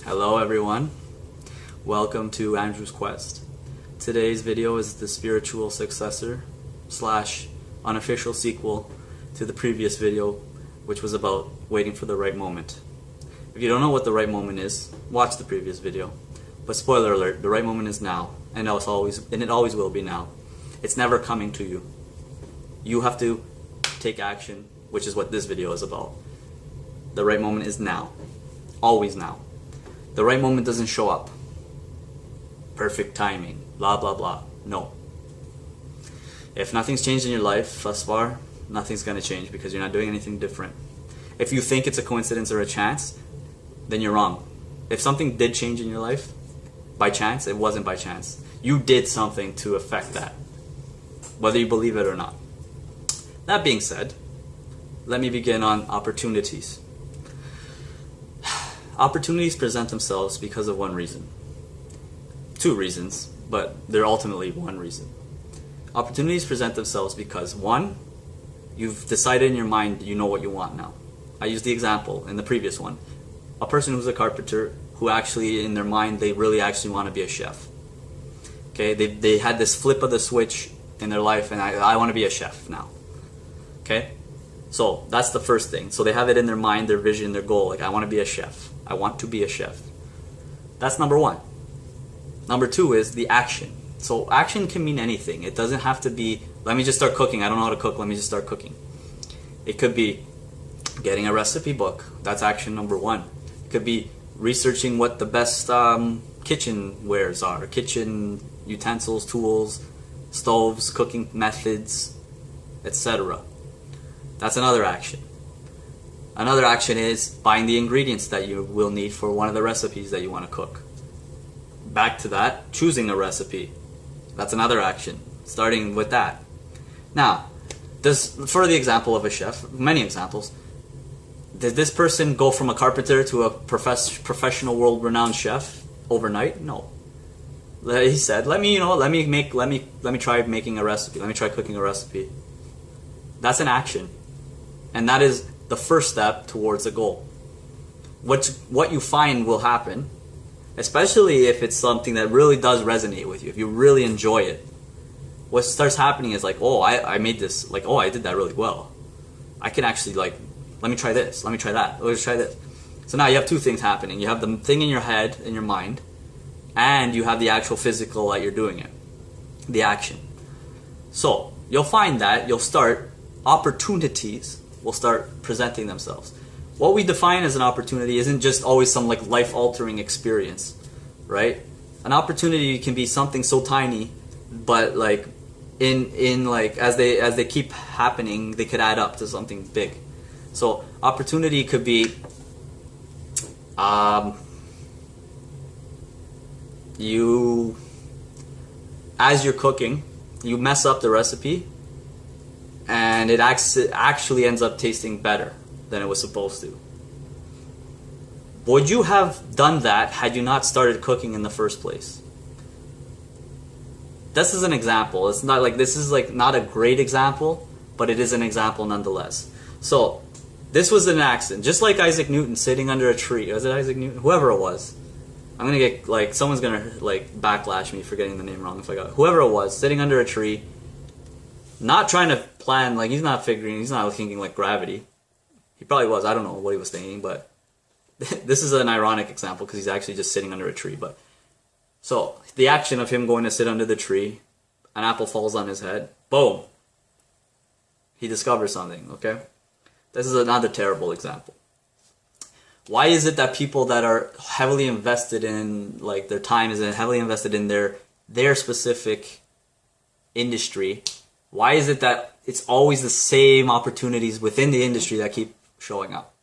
Hello everyone, welcome to Andrew's Quest. Today's video is the spiritual successor slash unofficial sequel to the previous video, which was about waiting for the right moment. If you don't know what the right moment is, watch the previous video. But spoiler alert, the right moment is now, and it always will be now. It's never coming to you. You have to take action, which is what this video is about. The right moment is now. Always now. The right moment doesn't show up. Perfect timing, blah blah blah. No. If nothing's changed in your life thus far, nothing's gonna change because you're not doing anything different. If you think it's a coincidence or a chance, then you're wrong. If something did change in your life, by chance, it wasn't by chance. You did something to affect that, whether you believe it or not. That being said, let me begin on opportunities. Opportunities present themselves because of one reason. Two reasons, but they're ultimately one reason. Opportunities present themselves because, one, you've decided in your mind you know what you want now. I used the example in the previous one. A person who's a carpenter who actually in their mind they really actually want to be a chef. Okay, they had this flip of the switch in their life and I want to be a chef now. Okay? So that's the first thing. So they have it in their mind, their vision, their goal. Like, I want to be a chef. I want to be a chef. That's number one. Number two is the action. So action can mean anything. It doesn't have to be, let me just start cooking. I don't know how to cook. Let me just start cooking. It could be getting a recipe book. That's action number one. It could be researching what the best kitchen wares are. Kitchen utensils, tools, stoves, cooking methods, etc. That's another action. Another action is buying the ingredients that you will need for one of the recipes that you want to cook. Back to that, choosing a recipe. That's another action, starting with that. Now, for the example of a chef, many examples, did this person go from a carpenter to a professional world-renowned chef overnight? No. He said, let me try making a recipe. Let me try cooking a recipe. That's an action. And that is the first step towards a goal. What you find will happen, especially if it's something that really does resonate with you, if you really enjoy it. What starts happening is like, oh, I made this, like, oh, I did that really well. I can actually, like, let me try this, let me try that, let's try this. So now you have two things happening. You have the thing in your head, in your mind, and you have the actual physical that you're doing it, the action. So you'll find that opportunities will start presenting themselves. What we define as an opportunity isn't just always some like life-altering experience, right? An opportunity can be something so tiny, but like in like as they keep happening, they could add up to something big. So opportunity could be as you're cooking, you mess up the recipe and it actually ends up tasting better than it was supposed to. Would you have done that had you not started cooking in the first place? This is an example. It's not like, this is like not a great example, but it is an example nonetheless. So this was an accident, just like Isaac Newton sitting under a tree. Was it Isaac Newton? Whoever it was. I'm gonna get like, someone's gonna like backlash me for getting the name wrong if I got it. Whoever it was sitting under a tree, not trying to plan, like he's not thinking like gravity. He probably was, I don't know what he was thinking, but this is an ironic example because he's actually just sitting under a tree. But so the action of him going to sit under the tree, an apple falls on his head, boom, he discovers something. Okay, this is another terrible example. Why is it that people that are heavily invested in, like, their time is heavily invested in their specific industry, why is it that it's always the same opportunities within the industry that keep showing up?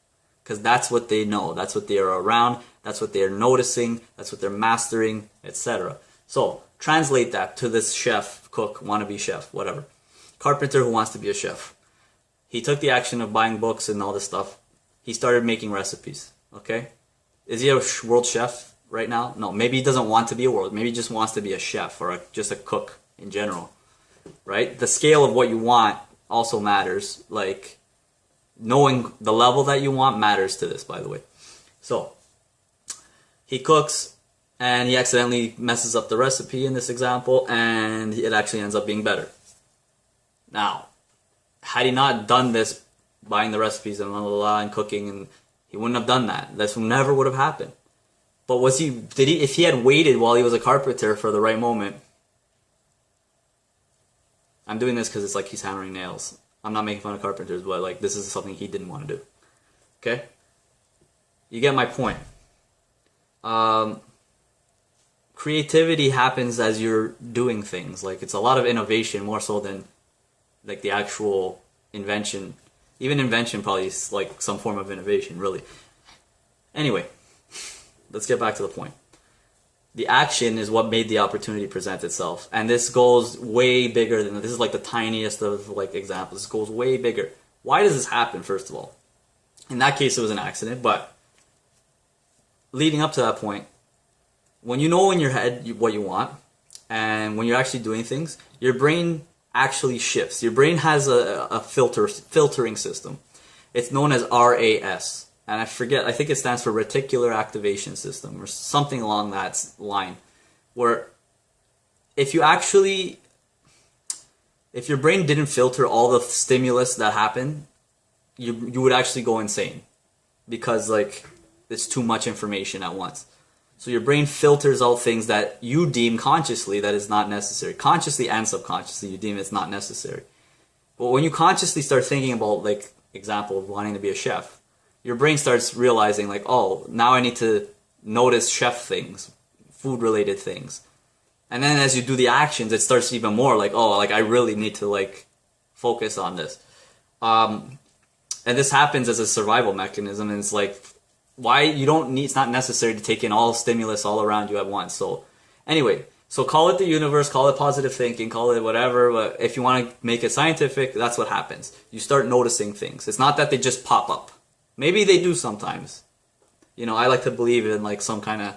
Because that's what they know, that's what they are around, that's what they're noticing, that's what they're mastering, etc. So translate that to this chef, cook, wannabe chef, whatever. Carpenter who wants to be a chef. He took the action of buying books and all this stuff. He started making recipes, okay? Is he a world chef right now? No, maybe he doesn't want to be a world, maybe he just wants to be a chef or just a cook in general. Right? The scale of what you want also matters. Like, knowing the level that you want matters to this, by the way. So, He cooks and he accidentally messes up the recipe in this example, and it actually ends up being better. Now, had he not done this, buying the recipes and and cooking, and he wouldn't have done that. This never would have happened. But if he had waited while he was a carpenter for the right moment? I'm doing this because it's like he's hammering nails. I'm not making fun of carpenters, but like this is something he didn't want to do. Okay? You get my point. Creativity happens as you're doing things. Like, it's a lot of innovation, more so than like the actual invention. Even invention probably is like some form of innovation, really. Anyway, let's get back to the point. The action is what made the opportunity present itself. And this goes way bigger than, this is like the tiniest of like examples. This goes way bigger. Why does this happen, first of all? In that case, it was an accident, but leading up to that point, when you know in your head what you want, and when you're actually doing things, your brain actually shifts. Your brain has a filtering system. It's known as RAS. And I think it stands for Reticular Activation System, or something along that line, where if your brain didn't filter all the stimulus that happened, you would actually go insane, because like it's too much information at once. So your brain filters out things that you deem consciously that is not necessary. Consciously and subconsciously, you deem it's not necessary. But when you consciously start thinking about, like, example of wanting to be a chef, your brain starts realizing, like, oh, now I need to notice chef things, food-related things. And then as you do the actions, it starts even more like, oh, like, I really need to, like, focus on this. And this happens as a survival mechanism, and it's like, why you don't need, it's not necessary to take in all stimulus all around you at once. So anyway, so call it the universe, call it positive thinking, call it whatever, but if you want to make it scientific, that's what happens. You start noticing things. It's not that they just pop up. Maybe they do sometimes. You know, I like to believe in like some kind of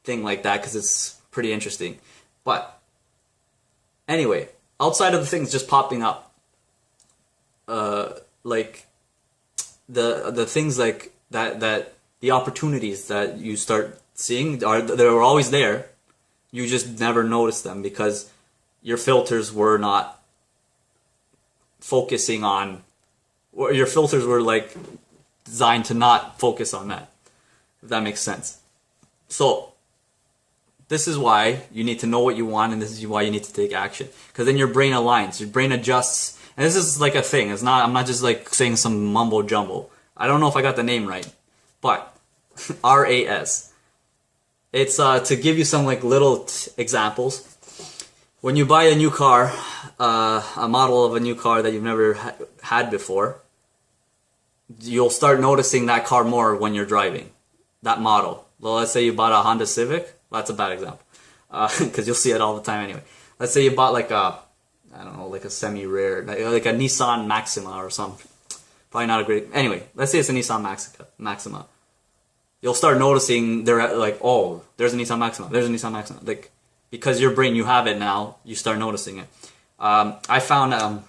thing like that because it's pretty interesting. But anyway, outside of the things just popping up, like the things like that the opportunities that you start seeing they're always there. You just never notice them because your filters were not focusing on, or your filters were like designed to not focus on that, if that makes sense. So this is why you need to know what you want, and this is why you need to take action, because then your brain aligns, your brain adjusts. And this is like a thing. It's not, I'm not just like saying some mumbo jumbo. I don't know if I got the name right, but RAS. It's to give you some like little examples. When you buy a new car, a model of a new car that you've never had before, you'll start noticing that car more when you're driving, that model. Well, let's say you bought a Honda Civic. Well, that's a bad example, because you'll see it all the time anyway. Let's say you bought like a, I don't know, like a semi-rare, like a Nissan Maxima or something. Probably not a great... Anyway, let's say it's a Nissan Maxima. You'll start noticing they're like, oh, there's a Nissan Maxima. There's a Nissan Maxima. Like, because your brain, you have it now, you start noticing it. I found a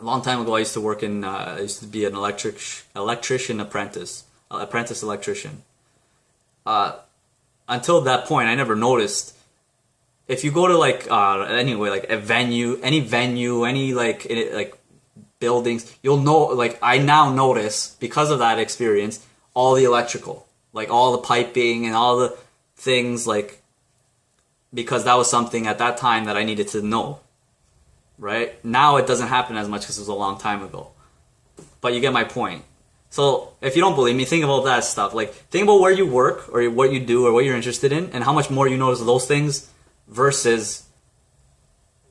long time ago, I used to work in... I used to be an electrician apprentice electrician. Until that point, I never noticed. If you go to like anyway, like any venue, any like buildings, you'll know. Like I now notice because of that experience, all the electrical, like all the piping and all the things, like because that was something at that time that I needed to know. Right now, it doesn't happen as much because it was a long time ago. But you get my point. So if you don't believe me, think about that stuff. Like think about where you work or what you do or what you're interested in, and how much more you notice of those things. Versus,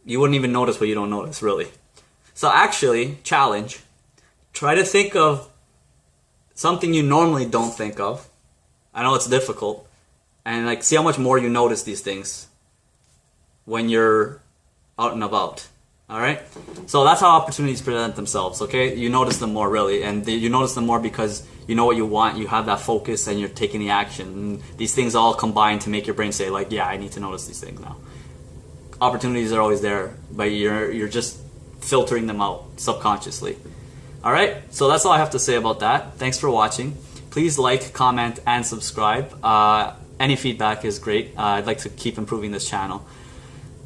you wouldn't even notice what you don't notice, really. So actually, challenge. Try to think of something you normally don't think of. I know it's difficult. And like, see how much more you notice these things when you're out and about. Alright? So that's how opportunities present themselves, okay? You notice them more, really. And you notice them more because you know what you want, you have that focus, and you're taking the action. And these things all combine to make your brain say, like, yeah, I need to notice these things now. Opportunities are always there, but you're just filtering them out subconsciously. Alright? So that's all I have to say about that. Thanks for watching. Please like, comment, and subscribe. Any feedback is great. I'd like to keep improving this channel.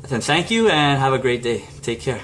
Then thank you and have a great day. Take care.